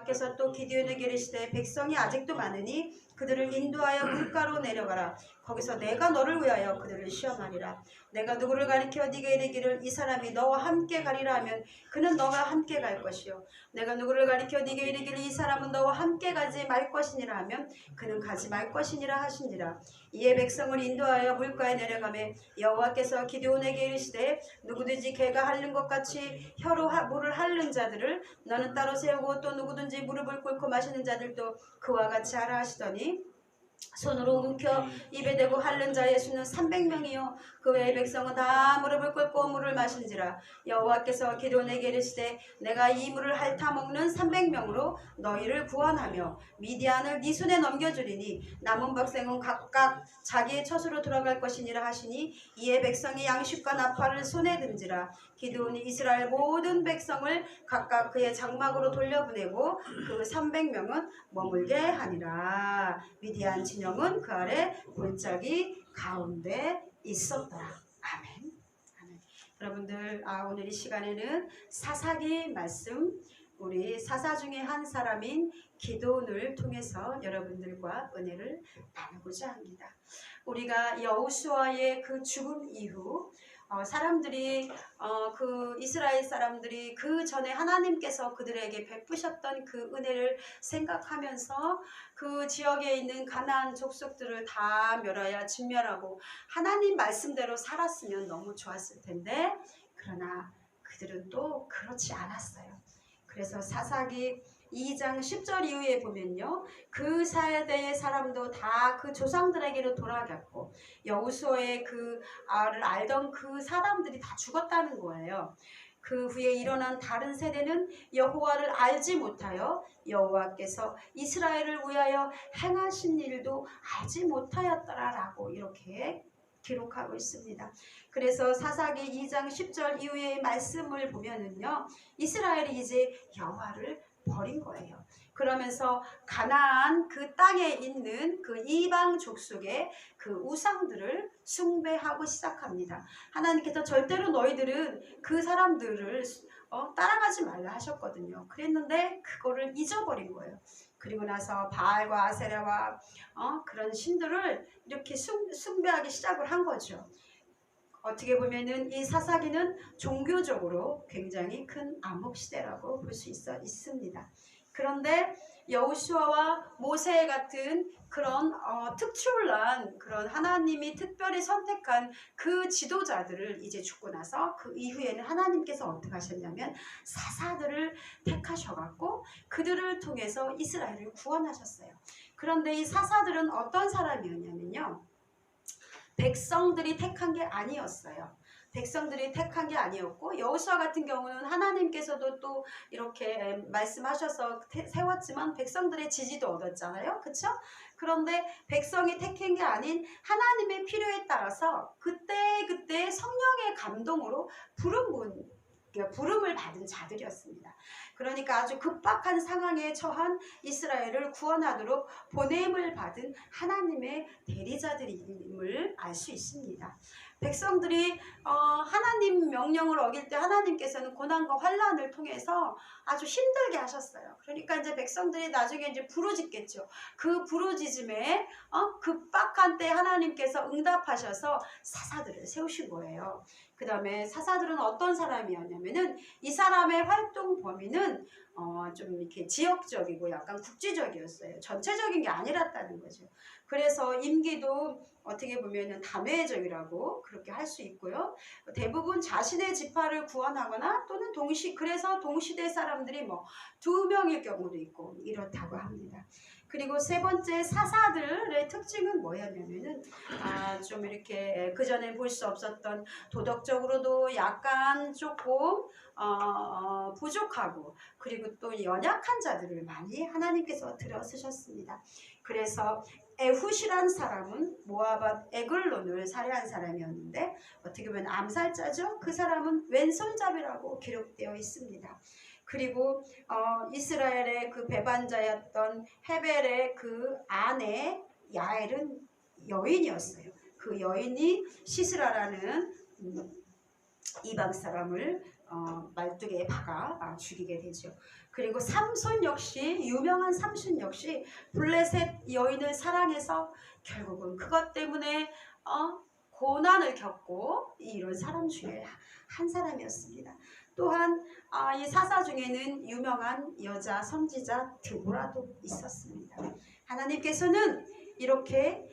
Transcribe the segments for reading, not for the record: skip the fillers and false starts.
여호와께서 또 기드온에게 이르시되 백성이 아직도 많으니 그들을 인도하여 물가로 내려가라. 거기서 내가 너를 위하여 그들을 시험하리라. 내가 누구를 가리켜 네게 이르기를 이 사람이 너와 함께 가리라 하면 그는 너와 함께 갈 것이요 내가 누구를 가리켜 네게 이르기를 이 사람은 너와 함께 가지 말 것이니라 하면 그는 가지 말 것이니라 하시니라. 이에 백성을 인도하여 물가에 내려가매 여호와께서 기드온에게 이르시되 누구든지 개가 핥는 것 같이 혀로 물을 핥는 자들을 너는 따로 세우고 또 누구든지 무릎을 꿇고 마시는 자들도 그와 같이 하라 하시더니 손으로 움켜 입에 대고 핥는 자의 수는 300명이요 그 외의 백성은 다 무릎을 꿇고 물을 마신지라. 여호와께서 기드온에게 이르시되 내가 이 물을 핥아 먹는 300명으로 너희를 구원하며 미디안을 네 손에 넘겨주리니 남은 백성은 각각 자기의 처소로 돌아갈 것이니라 하시니 이에 백성이 양식과 나팔을 손에 든지라. 기드온이 이스라엘 모든 백성을 각각 그의 장막으로 돌려보내고 그 300명은 머물게 하니라. 미디안 진영은 그 아래 골짜기 가운데 있었더라. 아멘. 아멘. 여러분들 오늘 이 시간에는 사사기 말씀 우리 사사 중에 한 사람인 기드온을 통해서 여러분들과 은혜를 나누고자 합니다. 우리가 여호수아의 그 죽음 이후 사람들이 그 이스라엘 사람들이 그 전에 하나님께서 그들에게 베푸셨던 그 은혜를 생각하면서 그 지역에 있는 가나안 족속들을 다 멸하여 진멸하고 하나님 말씀대로 살았으면 너무 좋았을 텐데 그러나 그들은 또 그렇지 않았어요. 그래서 사사기 2장 10절 이후에 보면요. 그 세대의 사람도 다 그 조상들에게로 돌아갔고 여호수아의 그 알던 그 사람들이 다 죽었다는 거예요. 그 후에 일어난 다른 세대는 여호와를 알지 못하여 여호와께서 이스라엘을 위하여 행하신 일도 알지 못하였더라라고 이렇게 기록하고 있습니다. 그래서 사사기 2장 10절 이후의 말씀을 보면은요. 이스라엘이 이제 여호와를 버린 거예요. 그러면서 가나안 그 땅에 있는 그 이방 족속의 그 우상들을 숭배하고 시작합니다. 하나님께서 절대로 너희들은 그 사람들을 따라가지 말라 하셨거든요. 그랬는데 그거를 잊어버린 거예요. 그리고 나서 바알과 아세라와 그런 신들을 이렇게 숭배하기 시작을 한 거죠. 어떻게 보면은 이 사사기는 종교적으로 굉장히 큰 암흑시대라고 볼 수 있습니다. 그런데 여호수아와 모세 같은 그런 특출난 그런 하나님이 특별히 선택한 그 지도자들을 이제 죽고 나서 그 이후에는 하나님께서 어떻게 하셨냐면 사사들을 택하셔갖고 그들을 통해서 이스라엘을 구원하셨어요. 그런데 이 사사들은 어떤 사람이었냐면요. 백성들이 택한 게 아니었어요. 백성들이 택한 게 아니었고 여호수아 같은 경우는 하나님께서도 또 이렇게 말씀하셔서 세웠지만 백성들의 지지도 얻었잖아요. 그렇죠? 그런데 백성이 택한 게 아닌 하나님의 필요에 따라서 그때 성령의 감동으로 부름을 받은 자들이었습니다. 그러니까 아주 급박한 상황에 처한 이스라엘을 구원하도록 보냄을 받은 하나님의 대리자들임을 알 수 있습니다. 백성들이 하나님 명령을 어길 때 하나님께서는 고난과 환난을 통해서 아주 힘들게 하셨어요. 그러니까 이제 백성들이 나중에 이제 부르짖겠죠. 그 부르짖음에 급박한 때 하나님께서 응답하셔서 사사들을 세우신 거예요. 그 다음에 사사들은 어떤 사람이었냐면은 이 사람의 활동 범위는 좀 이렇게 지역적이고 약간 국지적이었어요. 전체적인 게 아니랐다는 거죠. 그래서 임기도 어떻게 보면은 다매적이라고 그렇게 할 수 있고요. 대부분 자신의 지파를 구원하거나 또는 그래서 동시대 사람들이 뭐 2명일 경우도 있고 이렇다고 합니다. 그리고 세 번째 사사들의 특징은 뭐였냐면은 좀 이렇게 그 전에 볼 수 없었던 도덕적으로도 약간 조금 부족하고 그리고 또 연약한 자들을 많이 하나님께서 들어 쓰셨습니다. 그래서 에훗이란 사람은 모압 에글론을 살해한 사람이었는데 어떻게 보면 암살자죠. 그 사람은 왼손잡이라고 기록되어 있습니다. 그리고 이스라엘의 그 배반자였던 헤벨의 그 아내 야엘은 여인이었어요. 그 여인이 시스라라는 이방 사람을 말뚝에 박아 죽이게 되죠. 그리고 삼손 역시 유명한 삼손 역시 블레셋 여인을 사랑해서 결국은 그것 때문에 고난을 겪고 이런 사람 중에 한 사람이었습니다. 또한 이 사사 중에는 유명한 여자 선지자 드보라도 있었습니다. 하나님께서는 이렇게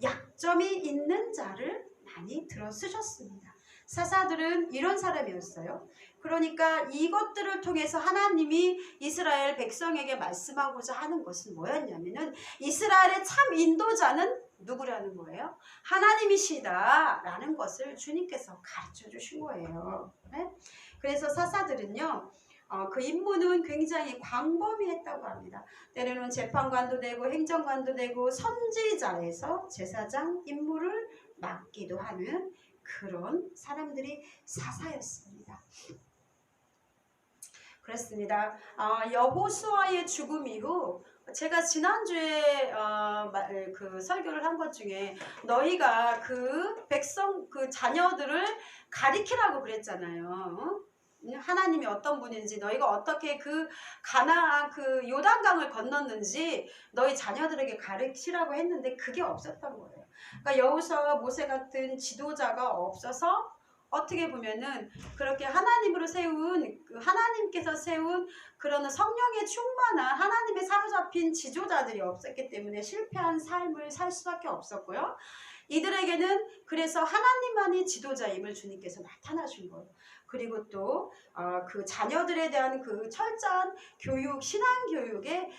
약점이 있는 자를 많이 들어 쓰셨습니다. 사사들은 이런 사람이었어요. 그러니까 이것들을 통해서 하나님이 이스라엘 백성에게 말씀하고자 하는 것은 뭐였냐면은 이스라엘의 참 인도자는 누구라는 거예요? 하나님이시다 라는 것을 주님께서 가르쳐 주신 거예요. 네? 그래서 사사들은요 그 임무는 굉장히 광범위했다고 합니다. 때로는 재판관도 되고 행정관도 되고 선지자에서 제사장 임무를 맡기도 하는 그런 사람들이 사사였습니다. 그렇습니다. 여호수아의 죽음 이후 제가 지난주에 그 설교를 한 것 중에 너희가 그 백성 그 자녀들을 가리키라고 그랬잖아요. 하나님이 어떤 분인지 너희가 어떻게 그 가나안 그 요단강을 건넜는지 너희 자녀들에게 가르치라고 했는데 그게 없었던 거예요. 그러니까 여호수아와 모세 같은 지도자가 없어서 어떻게 보면은 그렇게 하나님으로 세운 하나님께서 세운 그런 성령에 충만한 하나님의 사로잡힌 지도자들이 없었기 때문에 실패한 삶을 살 수밖에 없었고요. 이들에게는 그래서 하나님만이 지도자임을 주님께서 나타나신 거예요. 그리고 또 그 자녀들에 대한 그 철저한 교육, 신앙 교육의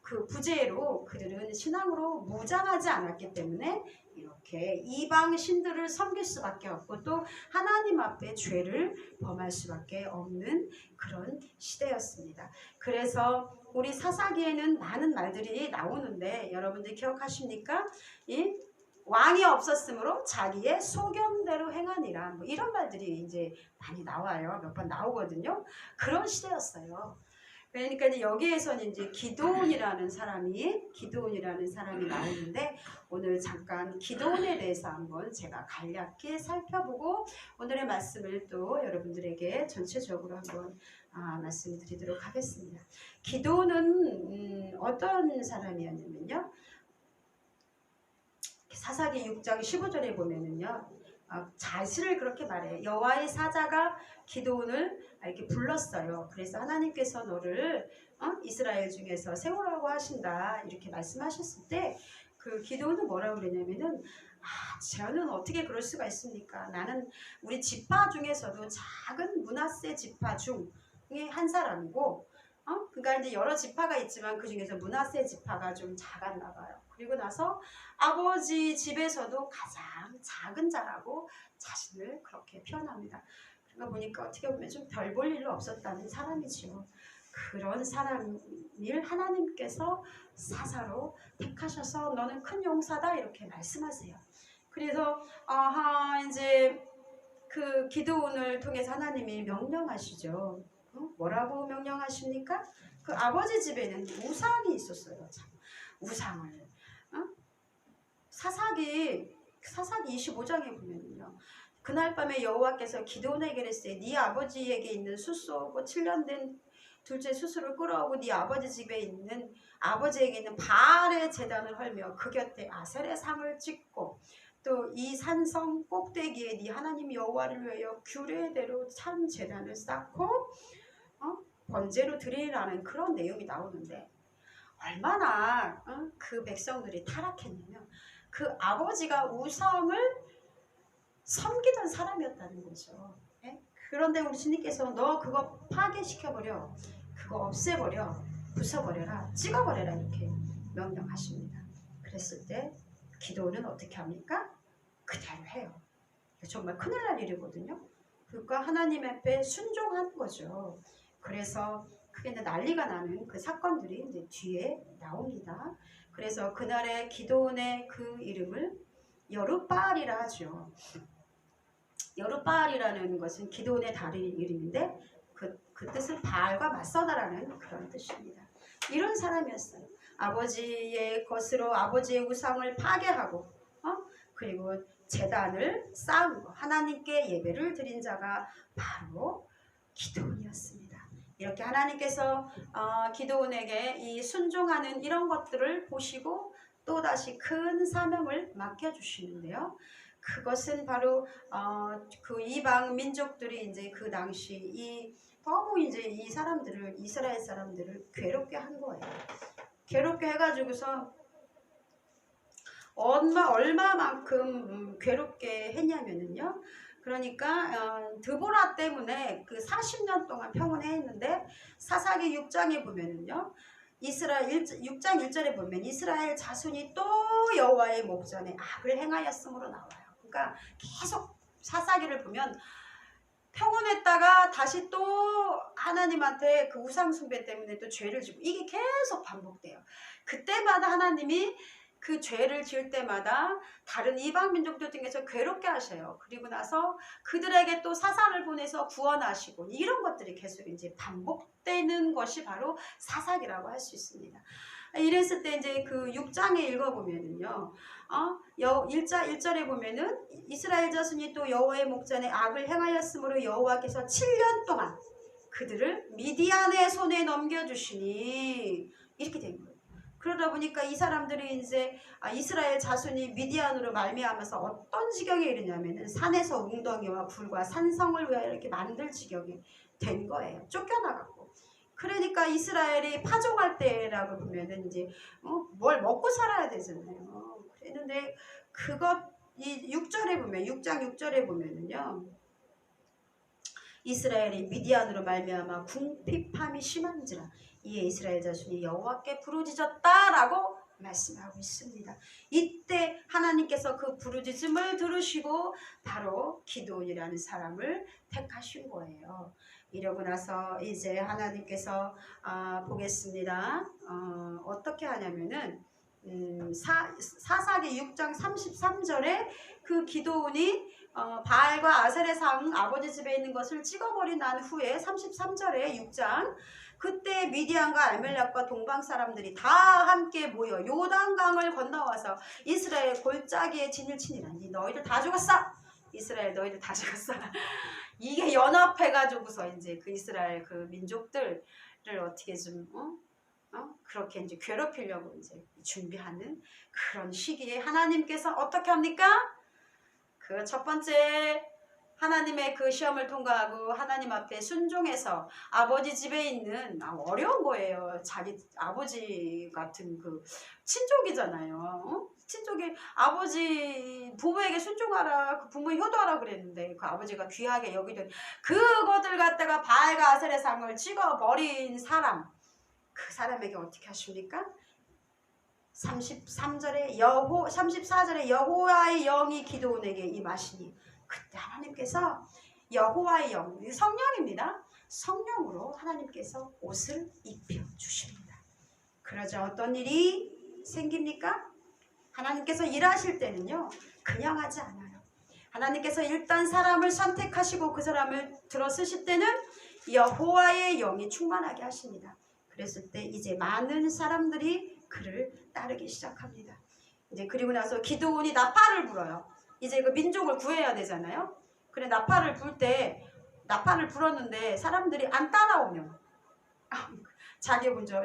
그 부재로 그들은 신앙으로 무장하지 않았기 때문에 이렇게 이방 신들을 섬길 수밖에 없고 또 하나님 앞에 죄를 범할 수밖에 없는 그런 시대였습니다. 그래서 우리 사사기에는 많은 말들이 나오는데 여러분들 기억하십니까? 이 왕이 없었으므로 자기의 소견대로 행하니라 뭐 이런 말들이 이제 많이 나와요. 몇 번 나오거든요. 그런 시대였어요. 그러니까 이제 여기에서는 이제 기드온이라는 사람이 나오는데 오늘 잠깐 기드온에 대해서 한번 제가 간략히 살펴보고 오늘의 말씀을 또 여러분들에게 전체적으로 한번 말씀드리도록 하겠습니다. 기드온은 어떤 사람이었냐면요. 사사기 6장 15절에 보면은요. 자신을 그렇게 말해요. 여호와의 사자가 기드온을 이렇게 불렀어요. 그래서 하나님께서 너를 이스라엘 중에서 세우라고 하신다 이렇게 말씀하셨을 때 그 기드온은 뭐라고 그러냐면은 저는 어떻게 그럴 수가 있습니까? 나는 우리 지파 중에서도 작은 므낫세 지파 중에 한 사람이고 그러니까 이제 여러 지파가 있지만 그 중에서 므낫세 지파가 좀 작았나 봐요. 그리고 나서 아버지 집에서도 가장 작은 자라고 자신을 그렇게 표현합니다. 그러다 보니까 어떻게 보면 좀 별 볼 일로 없었다는 사람이지요. 그런 사람을 하나님께서 사사로 택하셔서 너는 큰 용사다 이렇게 말씀하세요. 그래서 이제 그 기드온을 통해서 하나님이 명령하시죠. 뭐라고 명령하십니까? 그 아버지 집에는 우상이 있었어요. 참. 우상을 사사기 25장에 보면요. 그날 밤에 여호와께서 기드온에게 이르시되 네 아버지에게 있는 숫소고 7년 된 둘째 숫소를 끌어오고 네 아버지 집에 있는 아버지에게 있는 바알의 제단을 헐며 그 곁에 아셀의 상을 찍고 또 이 산성 꼭대기에 네 하나님 여호와를 위하여 규례대로 참 제단을 쌓고 번제로 드리라는 그런 내용이 나오는데 얼마나 그 백성들이 타락했냐면 그 아버지가 우상을 섬기던 사람이었다는 거죠. 네? 그런데 우리 주님께서 너 그거 파괴시켜버려, 그거 없애버려, 부숴버려라, 찍어버려라 이렇게 명령하십니다. 그랬을 때 기도는 어떻게 합니까? 그대로 해요. 정말 큰일 날 일이거든요. 그러니까 하나님 앞에 순종하는 거죠. 그래서 그게 이제 난리가 나는 그 사건들이 이제 뒤에 나옵니다. 그래서 그날의 기드온의 그 이름을 여룻바알이라 하죠. 여룻바알이라는 것은 기드온의 다른 이름인데 그 뜻은 바알과 맞서다라는 그런 뜻입니다. 이런 사람이었어요. 아버지의 것으로 아버지의 우상을 파괴하고 그리고 제단을 쌓은 거 하나님께 예배를 드린 자가 바로 기드온이었습니다. 이렇게 하나님께서 기드온에게 이 순종하는 이런 것들을 보시고 또다시 큰 사명을 맡겨주시는데요. 그것은 바로 그 이방 민족들이 이제 그 당시 너무 이제 이 사람들을, 이스라엘 사람들을 괴롭게 한 거예요. 괴롭게 해가지고서 얼마만큼 괴롭게 했냐면은요. 그러니까 드보라 때문에 그 40년 동안 평온했는데 사사기 6장에 보면은요. 이스라엘 6장 1절에 보면 이스라엘 자손이 또 여호와의 목전에 악을 행하였으므로 나와요. 그러니까 계속 사사기를 보면 평온했다가 다시 또 하나님한테 그 우상 숭배 때문에 또 죄를 지고 이게 계속 반복돼요. 그때마다 하나님이 그 죄를 지을 때마다 다른 이방 민족들 중에서 괴롭게 하셔요. 그리고 나서 그들에게 또 사사를 보내서 구원하시고 이런 것들이 계속 이제 반복되는 것이 바로 사사기라고 할 수 있습니다. 이랬을 때 이제 그 6장에 읽어보면은요. 1절에 보면은 이스라엘 자손이 또 여호와의 목전에 악을 행하였으므로 여호와께서 7년 동안 그들을 미디안의 손에 넘겨주시니 이렇게 된 거예요. 그러다 보니까 이 사람들이 이제 이스라엘 자손이 미디안으로 말미암아서 어떤 지경에 이르냐면은 산에서 웅덩이와 굴과 산성을 위하여 이렇게 만들 지경이 된 거예요. 쫓겨나갔고. 그러니까 이스라엘이 파종할 때라고 보면은 이제 뭘 먹고 살아야 되잖아요. 그랬는데 이 6절에 보면 6장 6절에 보면은요. 이스라엘이 미디안으로 말미암아 궁핍함이 심한지라 이에 이스라엘 자손이 여호와께 부르짖었다라고 말씀하고 있습니다. 이때 하나님께서 그 부르짖음을 들으시고 바로 기드온이라는 사람을 택하신 거예요. 이러고 나서 이제 하나님께서 보겠습니다. 어떻게 하냐면은 사사기 6장 33절에 그 기드온이 바알과 아셀의 상 아버지 집에 있는 것을 찍어버린 난 후에 33절에 6장 그때 미디안과 알멜렉과 동방 사람들이 다 함께 모여 요단강을 건너와서 이스라엘 골짜기에 진을 치니라니 너희들 다 죽었어. 이스라엘 너희들 다 죽었어. 이게 연합해가지고서 이제 그 이스라엘 그 민족들을 어떻게 좀 그렇게 이제 괴롭히려고 이제 준비하는 그런 시기에 하나님께서 어떻게 합니까? 그 첫 번째 하나님의 그 시험을 통과하고 하나님 앞에 순종해서 아버지 집에 있는 어려운 거예요. 자기 아버지 같은 그 친족이잖아요. 친족이 아버지 부모에게 순종하라, 그 부모에 효도하라 그랬는데 그 아버지가 귀하게 여기던 그것들 갖다가 바알과 아셀의 상을 찍어버린 사람, 그 사람에게 어떻게 하십니까? 34절에 여호와의 영이 기드온에게 임하시니 그때 하나님께서 여호와의 영, 성령입니다. 성령으로 하나님께서 옷을 입혀주십니다. 그러자 어떤 일이 생깁니까? 하나님께서 일하실 때는요 그냥 하지 않아요. 하나님께서 일단 사람을 선택하시고 그 사람을 들어 쓰실 때는 여호와의 영이 충만하게 하십니다. 그랬을 때 이제 많은 사람들이 그를 따르기 시작합니다. 이제 그리고 나서 기드온이 나팔을 불어요. 이제 그 민족을 구해야 되잖아요. 그래 나팔을 불었는데 사람들이 안 따라오면 자기 먼저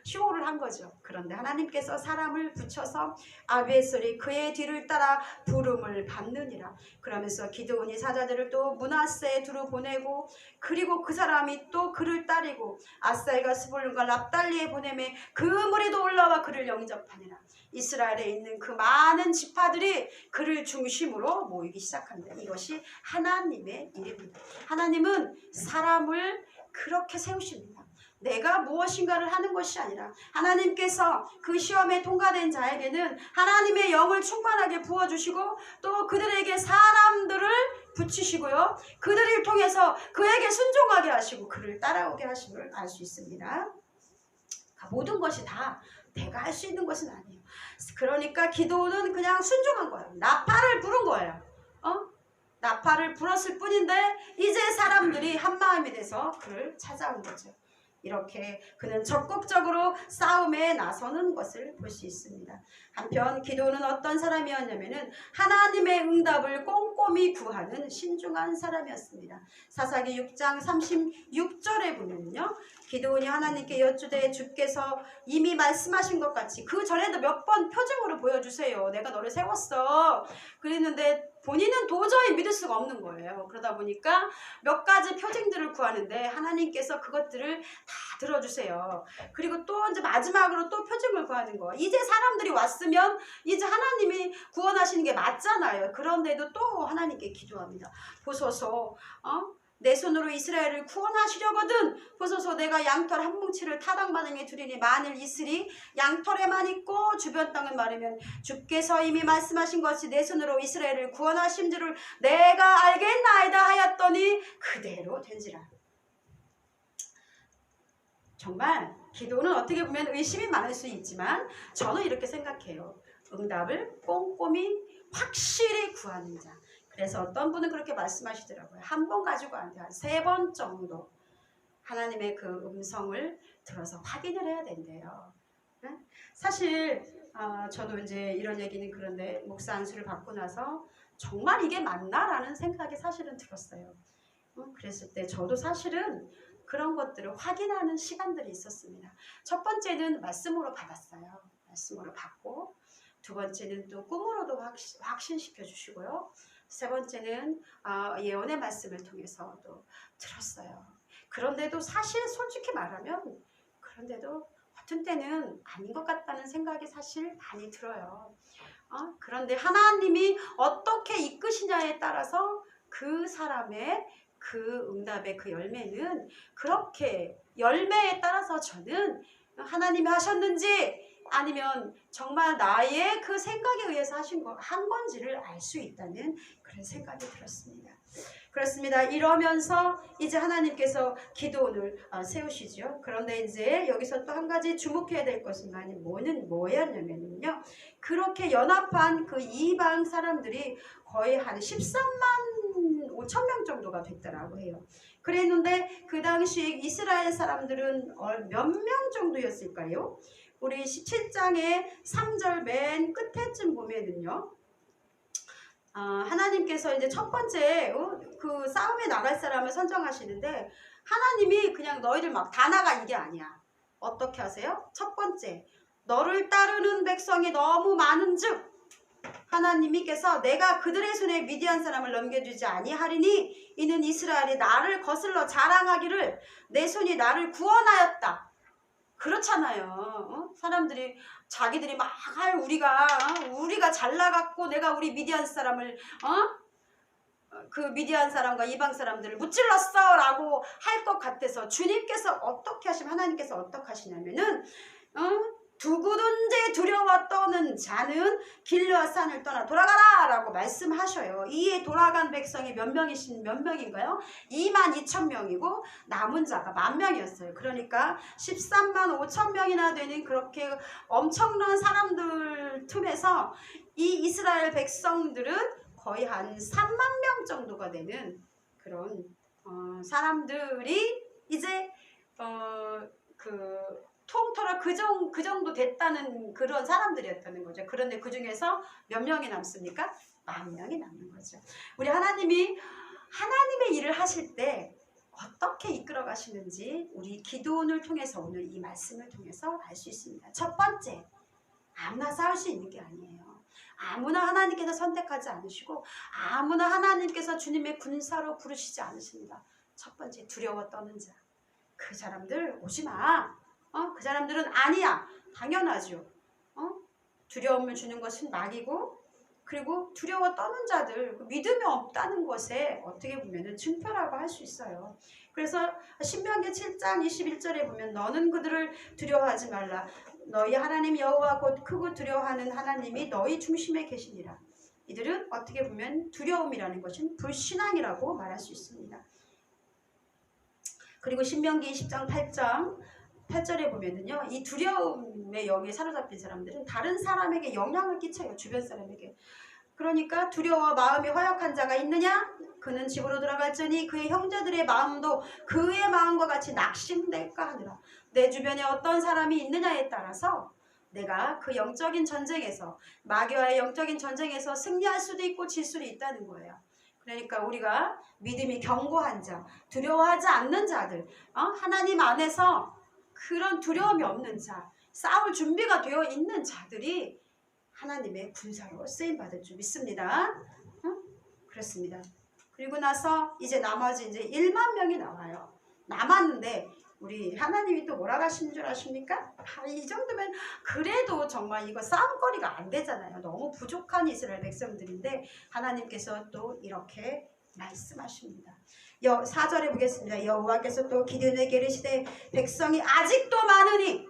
쇼를 한 거죠. 그런데 하나님께서 사람을 붙여서 아비에셀이 그의 뒤를 따라 부름을 받느니라. 그러면서 기드온이 사자들을 또 므낫세에 두루 보내고 그리고 그 사람이 또 그를 따르고 아살과 스볼론과 납달리에 보내매 그 무리도 올라와 그를 영접하니라. 이스라엘에 있는 그 많은 지파들이 그를 중심으로 모이기 시작합니다. 이것이 하나님의 일입니다. 하나님은 사람을 그렇게 세우십니다. 내가 무엇인가를 하는 것이 아니라 하나님께서 그 시험에 통과된 자에게는 하나님의 영을 충만하게 부어주시고 또 그들에게 사람들을 붙이시고요. 그들을 통해서 그에게 순종하게 하시고 그를 따라오게 하심을 알 수 있습니다. 모든 것이 다 내가 할 수 있는 것은 아니에요. 그러니까 기드온은 그냥 순종한 거예요. 나팔을 부른 거예요. 나팔을 불었을 뿐인데 이제 사람들이 한마음이 돼서 그를 찾아온 거죠. 이렇게 그는 적극적으로 싸움에 나서는 것을 볼 수 있습니다. 한편 기도는 어떤 사람이었냐면은 하나님의 응답을 꼼꼼히 구하는 신중한 사람이었습니다. 사사기 6장 36절에 보면요, 기도원이 하나님께 여쭈되 주께서 이미 말씀하신 것 같이 그 전에도 몇 번 표징으로 보여주세요. 내가 너를 세웠어. 그랬는데 본인은 도저히 믿을 수가 없는 거예요. 그러다 보니까 몇 가지 표징들을 구하는데 하나님께서 그것들을 다 들어주세요. 그리고 또 이제 마지막으로 또 표징을 구하는 거. 이제 사람들이 왔으면 이제 하나님이 구원하시는 게 맞잖아요. 그런데도 또 하나님께 기도합니다. 보소서, 내 손으로 이스라엘을 구원하시려거든 보소서. 내가 양털 한 뭉치를 타당마당에 두리니 만일 이슬이 양털에만 있고 주변 땅을 마르면 주께서 이미 말씀하신 것이 내 손으로 이스라엘을 구원하신 줄을 내가 알겠나이다 하였더니 그대로 된지라. 정말 기도는 어떻게 보면 의심이 많을 수 있지만 저는 이렇게 생각해요. 응답을 꼼꼼히 확실히 구하는 자. 그래서 어떤 분은 그렇게 말씀하시더라고요. 한 번 가지고 안 돼. 한 3번 정도 하나님의 그 음성을 들어서 확인을 해야 된대요. 사실 저도 이제 이런 얘기는 그런데 목사 안수를 받고 나서 정말 이게 맞나라는 생각이 사실은 들었어요. 그랬을 때 저도 사실은 그런 것들을 확인하는 시간들이 있었습니다. 첫 번째는 말씀으로 받았어요. 말씀으로 받고, 두 번째는 또 꿈으로도 확신시켜 주시고요. 세 번째는 예언의 말씀을 통해서도 들었어요. 그런데도 사실 솔직히 말하면 그런데도 어떤 때는 아닌 것 같다는 생각이 사실 많이 들어요. 그런데 하나님이 어떻게 이끄시냐에 따라서 그 사람의 그 응답의 그 열매는 그렇게 열매에 따라서 저는 하나님이 하셨는지 아니면 정말 나의 그 생각에 의해서 한 건지를 알 수 있다는 그런 생각이 들었습니다. 그렇습니다. 이러면서 이제 하나님께서 기도원을 세우시죠. 그런데 이제 여기서 또 한 가지 주목해야 될 것은 뭐였냐면요. 그렇게 연합한 그 이방 사람들이 거의 한 13만 5천 명 정도가 됐다라고 해요. 그랬는데 그 당시 이스라엘 사람들은 몇 명 정도였을까요? 우리 17장의 3절 맨 끝에쯤 보면은요. 하나님께서 이제 첫 번째 그 싸움에 나갈 사람을 선정하시는데 하나님이 그냥 너희들 막 다 나가 이게 아니야. 어떻게 하세요? 첫 번째, 너를 따르는 백성이 너무 많은즉 하나님께서 내가 그들의 손에 미디안 사람을 넘겨주지 아니하리니 이는 이스라엘이 나를 거슬러 자랑하기를 내 손이 나를 구원하였다. 그렇잖아요. 사람들이 자기들이 막 우리가 잘 나갔고 내가 우리 미디안 사람을 그 미디안 사람과 이방 사람들을 무찔렀어 라고 할 것 같아서 주님께서 어떻게 하시면 하나님께서 어떻게 하시냐면은 두고든지 두려워 떠는 자는 길르앗 산을 떠나 돌아가라 라고 말씀하셔요. 이에 돌아간 백성이 몇 명인가요? 22,000명이고 남은 자가 10,000명이었어요. 그러니까 13만 5천 명이나 되는 그렇게 엄청난 사람들 틈에서 이 이스라엘 백성들은 거의 한 3만 명 정도가 되는 그런 사람들이 이제 통틀어 그 정도 됐다는 그런 사람들이었다는 거죠. 그런데 그 중에서 몇 명이 남습니까? 10,000명이 남는 거죠. 우리 하나님의 일을 하실 때 어떻게 이끌어 가시는지 우리 기도원을 통해서 오늘 이 말씀을 통해서 알 수 있습니다. 첫 번째, 아무나 싸울 수 있는 게 아니에요. 아무나 하나님께서 선택하지 않으시고 아무나 하나님께서 주님의 군사로 부르시지 않으십니다. 첫 번째, 두려워 떠는 자. 그 사람들 오지 마. 그 사람들은 아니야. 당연하죠. 두려움을 주는 것은 낙이고 그리고 두려워 떠는 자들, 믿음이 없다는 것에 어떻게 보면 증표라고 할 수 있어요. 그래서 신명기 7장 21절에 보면 너는 그들을 두려워하지 말라. 너희 하나님 여호와 곧 크고 두려워하는 하나님이 너희 중심에 계시니라. 이들은 어떻게 보면 두려움이라는 것은 불신앙이라고 말할 수 있습니다. 그리고 신명기 20장 8절에 보면은요, 이 두려움의 영에 사로잡힌 사람들은 다른 사람에게 영향을 끼쳐요. 주변 사람에게. 그러니까 두려워 마음이 허약한 자가 있느냐? 그는 집으로 들어갈지니 그의 형제들의 마음도 그의 마음과 같이 낙심될까 하느라. 내 주변에 어떤 사람이 있느냐에 따라서 내가 그 영적인 전쟁에서, 마귀와의 영적인 전쟁에서 승리할 수도 있고 질 수도 있다는 거예요. 그러니까 우리가 믿음이 견고한 자, 두려워하지 않는 자들, 하나님 안에서 그런 두려움이 없는 자, 싸울 준비가 되어 있는 자들이 하나님의 군사로 쓰임받을 줄 믿습니다. 그렇습니다. 그리고 나서 이제 나머지 이제 1만 명이 나와요. 남았는데 우리 하나님이 또 뭐라고 하시는 줄 아십니까? 이 정도면 그래도 정말 이거 싸움거리가 안 되잖아요. 너무 부족한 이스라엘 백성들인데 하나님께서 또 이렇게 말씀하십니다. 4절에 보겠습니다. 여호와께서 또 기드온에게 이르시되 백성이 아직도 많으니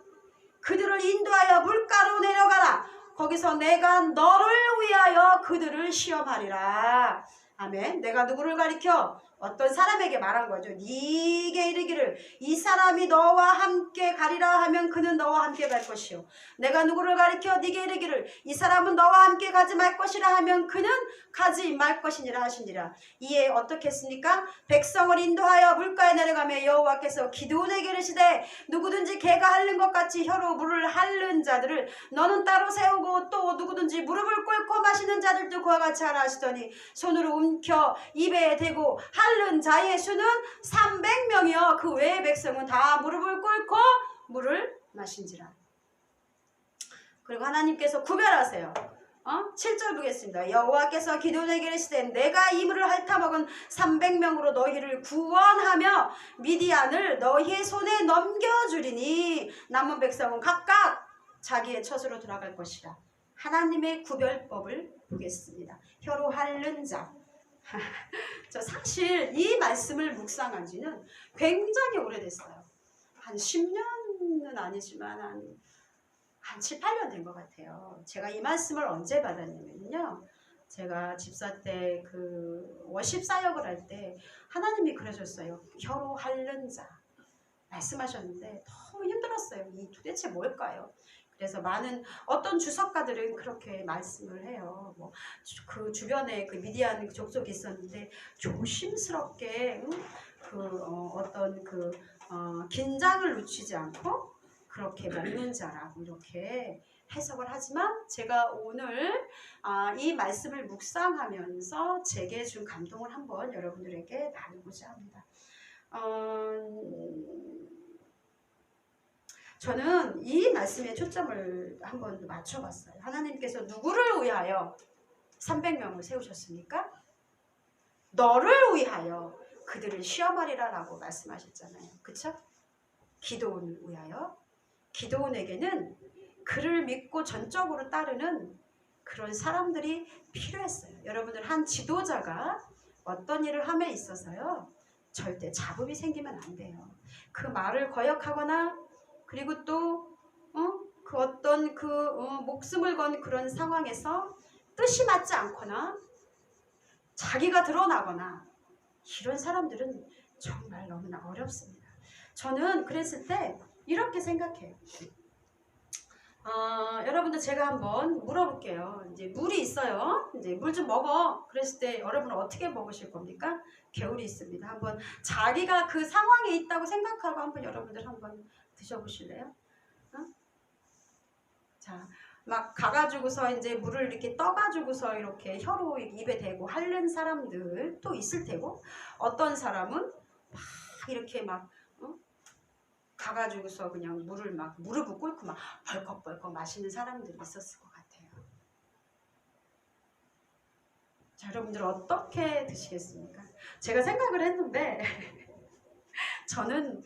그들을 인도하여 물가로 내려가라. 거기서 내가 너를 위하여 그들을 시험하리라. 아멘. 내가 누구를 가리켜? 어떤 사람에게 말한 거죠. 네게 이르기를 이 사람이 너와 함께 가리라 하면 그는 너와 함께 갈 것이요. 내가 누구를 가리켜 네게 이르기를 이 사람은 너와 함께 가지 말 것이라 하면 그는 가지 말 것이니라 하시니라. 이에 어떻게 했습니까? 백성을 인도하여 물가에 내려가며 여호와께서 기드온에게 이르시되 누구든지 개가 핥는 것 같이 혀로 물을 핥는 자들을 너는 따로 세우고 또 누구든지 무릎을 꿇고 마시는 자들도 그와 같이 하라 하시더니 손으로 움켜 입에 대고 핥는 자의 수는 300명이요 그 외의 백성은 다 무릎을 꿇고 물을 마신지라. 그리고 하나님께서 구별하세요. 7절 보겠습니다. 여호와께서 기드온에게 이르시되 내가 이 물을 핥아먹은 300명으로 너희를 구원하며 미디안을 너희의 손에 넘겨주리니 남은 백성은 각각 자기의 처소로 돌아갈 것이라. 하나님의 구별법을 보겠습니다. 혀로 핥는 자. 저 사실 이 말씀을 묵상한 지는 굉장히 오래됐어요. 한 10년은 아니지만 한 7, 8년 된 것 같아요. 제가 이 말씀을 언제 받았냐면요. 제가 집사 때 그 워십 사역을 할 때 하나님이 그러셨어요. 혀로 핥는 자 말씀하셨는데 너무 힘들었어요. 이 도대체 뭘까요? 그래서 많은 어떤 주석가들은 그렇게 말씀을 해요. 뭐 그 주변에 그 미디안 족속이 있었는데 조심스럽게 어떤 긴장을 늦추지 않고 그렇게 먹는 자라고 이렇게 해석을 하지만 제가 오늘 이 말씀을 묵상하면서 제게 준 감동을 한번 여러분들에게 나누고자 합니다. 저는 이 말씀에 초점을 한번 맞춰봤어요. 하나님께서 누구를 위하여 300명을 세우셨습니까? 너를 위하여 그들을 시험하리라 라고 말씀하셨잖아요. 그쵸? 기드온을 위하여. 기드온에게는 그를 믿고 전적으로 따르는 그런 사람들이 필요했어요. 여러분들 한 지도자가 어떤 일을 함에 있어서요. 절대 잡음이 생기면 안 돼요. 그 말을 거역하거나 그리고 또 그 어떤 목숨을 건 그런 상황에서 뜻이 맞지 않거나 자기가 드러나거나 이런 사람들은 정말 너무나 어렵습니다. 저는 그랬을 때 이렇게 생각해요. 여러분들 제가 한번 물어볼게요. 이제 물이 있어요. 이제 물 좀 먹어. 그랬을 때 여러분은 어떻게 먹으실 겁니까? 개울이 있습니다. 한번 자기가 그 상황에 있다고 생각하고 한번 여러분들 한번 드셔보실래요? 자, 막 가가지고서 이제 물을 이렇게 떠가지고서 이렇게 혀로 입에 대고 핥는 사람들 또 있을 테고 어떤 사람은 막 이렇게 막 가가지고서 그냥 물을 막 무릎을 꿇고 막 벌컥벌컥 마시는 사람들이 있었을 것 같아요. 자, 여러분들 어떻게 드시겠습니까? 제가 생각을 했는데 저는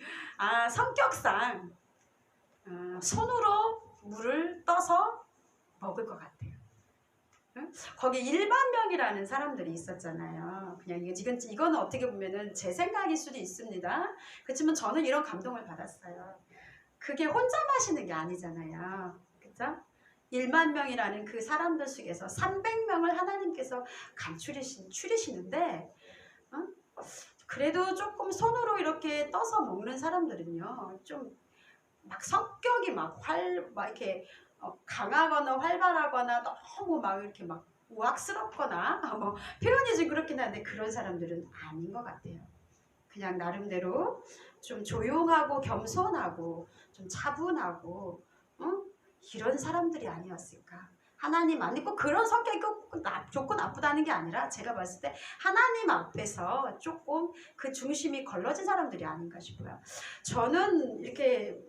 성격상 손으로 물을 떠서 먹을 것 같아요. 응? 거기 1만 명이라는 사람들이 있었잖아요. 그냥 이거는 어떻게 보면은 제 생각일 수도 있습니다. 그렇지만 저는 이런 감동을 받았어요. 그게 혼자 마시는 게 아니잖아요. 그죠? 1만 명이라는 그 사람들 속에서 300명을 하나님께서 추리시는데 그래도 조금 손으로 이렇게 떠서 먹는 사람들은요. 좀 막 성격이 막 이렇게 강하거나 활발하거나 너무 막 이렇게 막 우악스럽거나 표현이 좀 그렇긴 한데 그런 사람들은 아닌 것 같아요. 그냥 나름대로 좀 조용하고 겸손하고 좀 차분하고 이런 사람들이 아니었을까. 하나님 안 믿고 그런 성격이 꼭 좋고 나쁘다는 게 아니라 제가 봤을 때 하나님 앞에서 조금 그 중심이 걸러진 사람들이 아닌가 싶어요. 저는 이렇게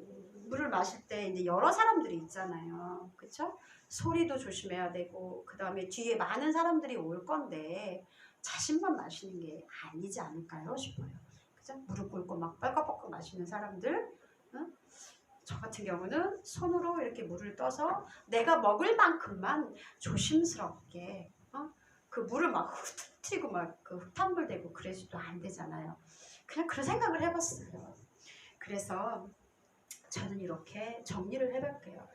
물을 마실 때 이제 여러 사람들이 있잖아요. 그렇죠? 소리도 조심해야 되고 그 다음에 뒤에 많은 사람들이 올 건데 자신만 마시는 게 아니지 않을까요 싶어요. 그죠? 무릎 꿇고 막 뻘꺽뻘꺽 마시는 사람들, 응? 저 같은 경우는 손으로 이렇게 물을 떠서 내가 먹을 만큼만 조심스럽게 그 물을 막 흩튀고 막 그 흙탕물 대고 그래서도 안 되잖아요. 그냥 그런 생각을 해봤어요. 그래서 저는 이렇게 정리를 해볼게요.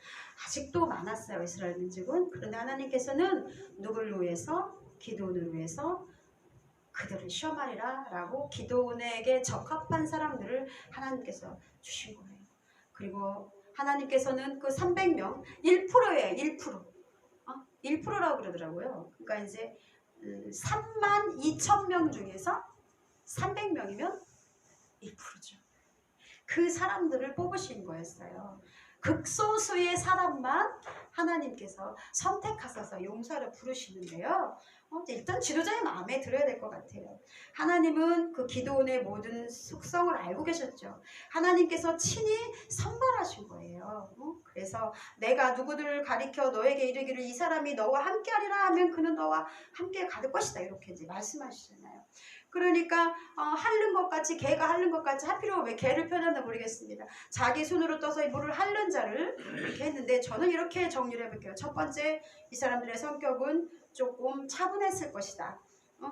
아직도 많았어요. 이스라엘 민족은. 그런데 하나님께서는 누구를 위해서? 기드온을 위해서 그들을 시험하리라 라고 기드온에게 적합한 사람들을 하나님께서 주신 거예요. 그리고 하나님께서는 그 300명 1%예요. 1%. 1%라고 그러더라고요. 그러니까 이제 32,000명 중에서 300명이면 1%죠. 그 사람들을 뽑으신 거였어요. 극소수의 사람만 하나님께서 선택하셔서 용사를 부르시는데요. 일단 지도자의 마음에 들어야 될 것 같아요. 하나님은 그 기드온의 모든 속성을 알고 계셨죠. 하나님께서 친히 선발하신 거예요. 그래서 내가 누구들을 가리켜 너에게 이르기를 이 사람이 너와 함께하리라 하면 그는 너와 함께 갈 것이다. 이렇게 이제 말씀하시잖아요. 그러니까 핥는 것 같이 개가 핥는 것 같이 할 필요가 왜 개를 표현하나 모르겠습니다. 자기 손으로 떠서 물을 핥는 자를 이렇게 했는데 저는 이렇게 정리를 해볼게요. 첫 번째, 이 사람들의 성격은 조금 차분했을 것이다.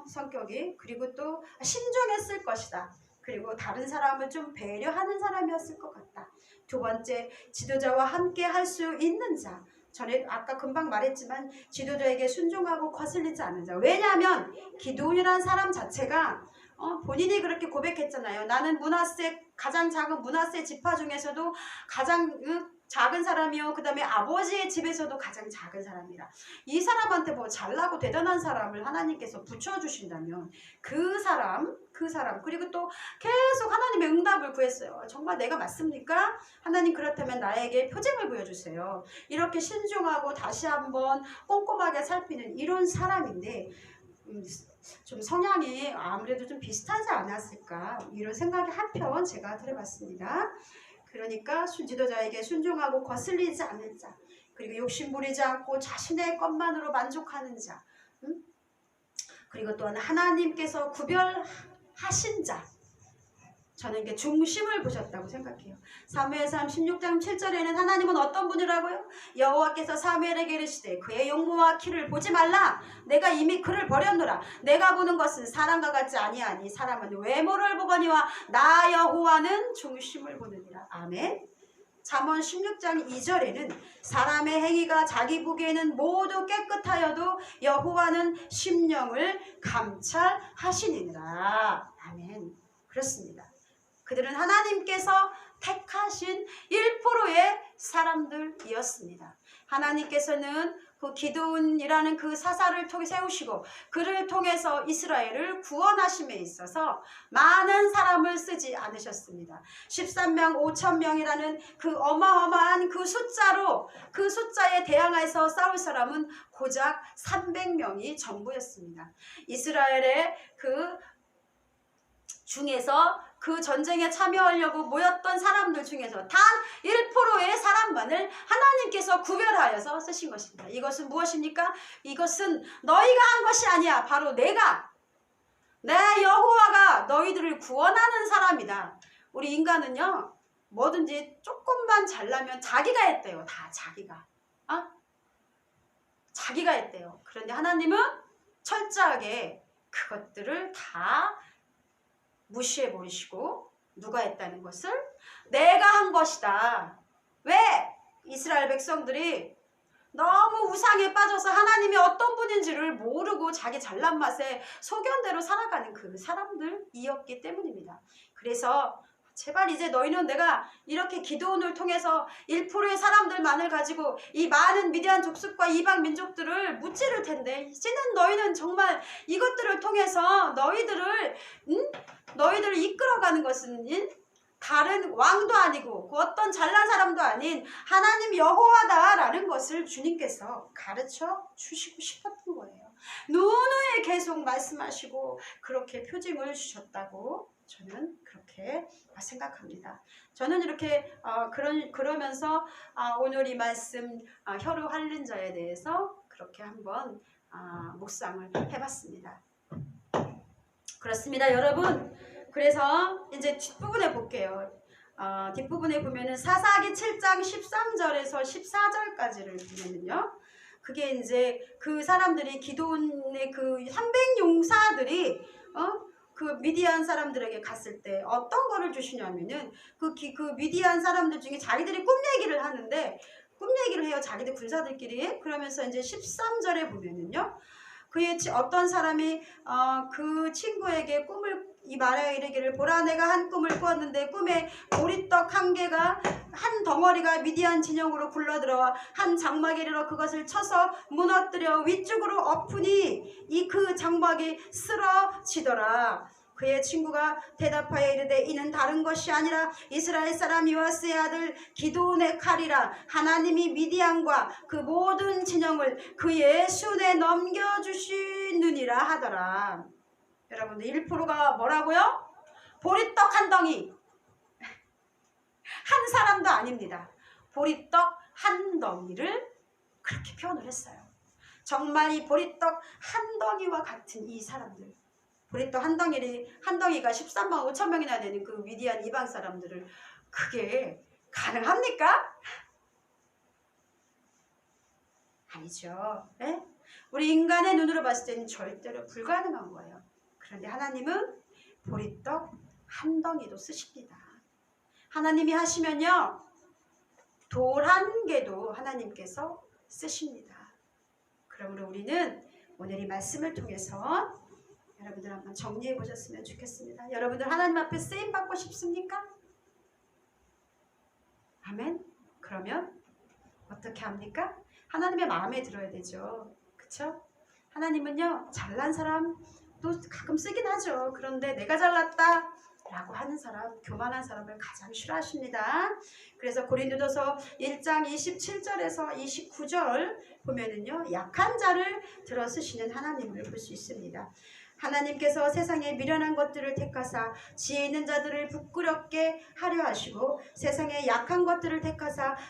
성격이. 그리고 또 신중했을 것이다. 그리고 다른 사람을 좀 배려하는 사람이었을 것 같다. 두 번째, 지도자와 함께 할 수 있는 자. 전에 아까 금방 말했지만 지도자에게 순종하고 거슬리지 않는 자. 왜냐하면 기드온이라는 사람 자체가 본인이 그렇게 고백했잖아요. 나는 므낫세 가장 작은 므낫세 지파 중에서도 가장 작은 사람이요. 그 다음에 아버지의 집에서도 가장 작은 사람이라. 이 사람한테 뭐 잘나고 대단한 사람을 하나님께서 붙여주신다면 그 사람 그리고 또 계속 하나님의 응답을 구했어요. 정말 내가 맞습니까? 하나님 그렇다면 나에게 표징을 보여주세요. 이렇게 신중하고 다시 한번 꼼꼼하게 살피는 이런 사람인데 좀 성향이 아무래도 좀 비슷하지 않았을까 이런 생각이 한편 제가 들어봤습니다. 그러니까 지도자에게 순종하고 거슬리지 않는 자, 그리고 욕심부리지 않고 자신의 것만으로 만족하는 자, 그리고 또한 하나님께서 구별하신 자, 저는 이게 중심을 보셨다고 생각해요. 사무엘상 16장 7절에는 하나님은 어떤 분이라고요? 여호와께서 사무엘에게 이르시되 그의 용모와 키를 보지 말라. 내가 이미 그를 버렸노라. 내가 보는 것은 사람과 같지 아니하니 사람은 외모를 보거니와 나 여호와는 중심을 보느니라. 아멘. 잠언 16장 2절에는 사람의 행위가 자기 보기에는 모두 깨끗하여도 여호와는 심령을 감찰하시니라. 아멘. 그렇습니다. 그들은 하나님께서 택하신 1%의 사람들이었습니다. 하나님께서는 그 기드온이라는 그 사사를 통해 세우시고 그를 통해서 이스라엘을 구원하심에 있어서 많은 사람을 쓰지 않으셨습니다. 13명 5천명이라는 그 어마어마한 그 숫자로 그 숫자에 대항해서 싸울 사람은 고작 300명이 전부였습니다. 이스라엘의 그 중에서 그 전쟁에 참여하려고 모였던 사람들 중에서 단 1%의 사람만을 하나님께서 구별하여서 쓰신 것입니다. 이것은 무엇입니까? 이것은 너희가 한 것이 아니야. 바로 내 여호와가 너희들을 구원하는 사람이다. 우리 인간은요, 뭐든지 조금만 잘나면 자기가 했대요. 다 자기가. 자기가 했대요. 그런데 하나님은 철저하게 그것들을 다 무시해버리시고 누가 했다는 것을 내가 한 것이다. 왜? 이스라엘 백성들이 너무 우상에 빠져서 하나님이 어떤 분인지를 모르고 자기 잘난 맛에 소견대로 살아가는 그 사람들이었기 때문입니다. 그래서 제발 이제 너희는 내가 이렇게 기도원을 통해서 1%의 사람들만을 가지고 이 많은 미디안 족속과 이방 민족들을 무찌를 텐데 이제는 너희는 정말 이것들을 통해서 너희들을 이끌어가는 것은 다른 왕도 아니고 그 어떤 잘난 사람도 아닌 하나님 여호와다라는 것을 주님께서 가르쳐 주시고 싶었던 거예요. 누누이 계속 말씀하시고 그렇게 표징을 주셨다고 저는 그렇게 생각합니다. 저는 이렇게 그러면서 오늘 이 말씀 혀로 할린 자에 대해서 그렇게 한번 묵상을 해봤습니다. 그렇습니다, 여러분. 그래서 이제 뒷부분에 볼게요. 뒷부분에 보면은 사사기 7장 13절에서 14절까지를 보면은요. 그게 이제 그 사람들이 기도원의 그 300용사들이 그 미디안 사람들에게 갔을 때 어떤 거를 주시냐면은 그 미디안 사람들 중에 자기들이 꿈 얘기를 하는데 꿈 얘기를 해요. 자기들 군사들끼리. 그러면서 이제 13절에 보면은요. 그의 어떤 사람이 그 친구에게 꿈을 말하여 이르기를 보라 내가 한 꿈을 꾸었는데 꿈에 보리떡 한 개가 한 덩어리가 미디안 진영으로 굴러들어와 한 장막에 이르러 그것을 쳐서 무너뜨려 위쪽으로 엎으니 그 장막이 쓰러지더라. 그의 친구가 대답하여 이르되 이는 다른 것이 아니라 이스라엘 사람 요아스의 아들 기드온의 칼이라. 하나님이 미디안과 그 모든 진영을 그의 손에 넘겨주시느니라 하더라. 여러분들 1%가 뭐라고요? 보리떡 한 덩이. 한 사람도 아닙니다. 보리떡 한 덩이를 그렇게 표현을 했어요. 정말 이 보리떡 한 덩이와 같은 이 사람들. 보리떡 한 덩이가 13만 5천 명이나 되는 그 미디안 이방 사람들을 그게 가능합니까? 아니죠. 네? 우리 인간의 눈으로 봤을 때는 절대로 불가능한 거예요. 그런데 하나님은 보리떡 한 덩이도 쓰십니다. 하나님이 하시면요. 돌 한 개도 하나님께서 쓰십니다. 그러므로 우리는 오늘 이 말씀을 통해서 여러분들 한번 정리해 보셨으면 좋겠습니다. 여러분들 하나님 앞에 쓰임 받고 싶습니까? 아멘. 그러면 어떻게 합니까? 하나님의 마음에 들어야 되죠. 그쵸? 하나님은요 잘난 사람도 가끔 쓰긴 하죠. 그런데 내가 잘났다 라고 하는 사람, 교만한 사람을 가장 싫어하십니다. 그래서 고린도전서 1장 27절에서 29절 보면은요 약한 자를 들어 쓰시는 하나님을 볼 수 있습니다. 하나님께서 세상에 미련한 것들을 택하사 지혜 있는 자들을 부끄럽게 하려 하시고 세상에 약한 것들을 택하사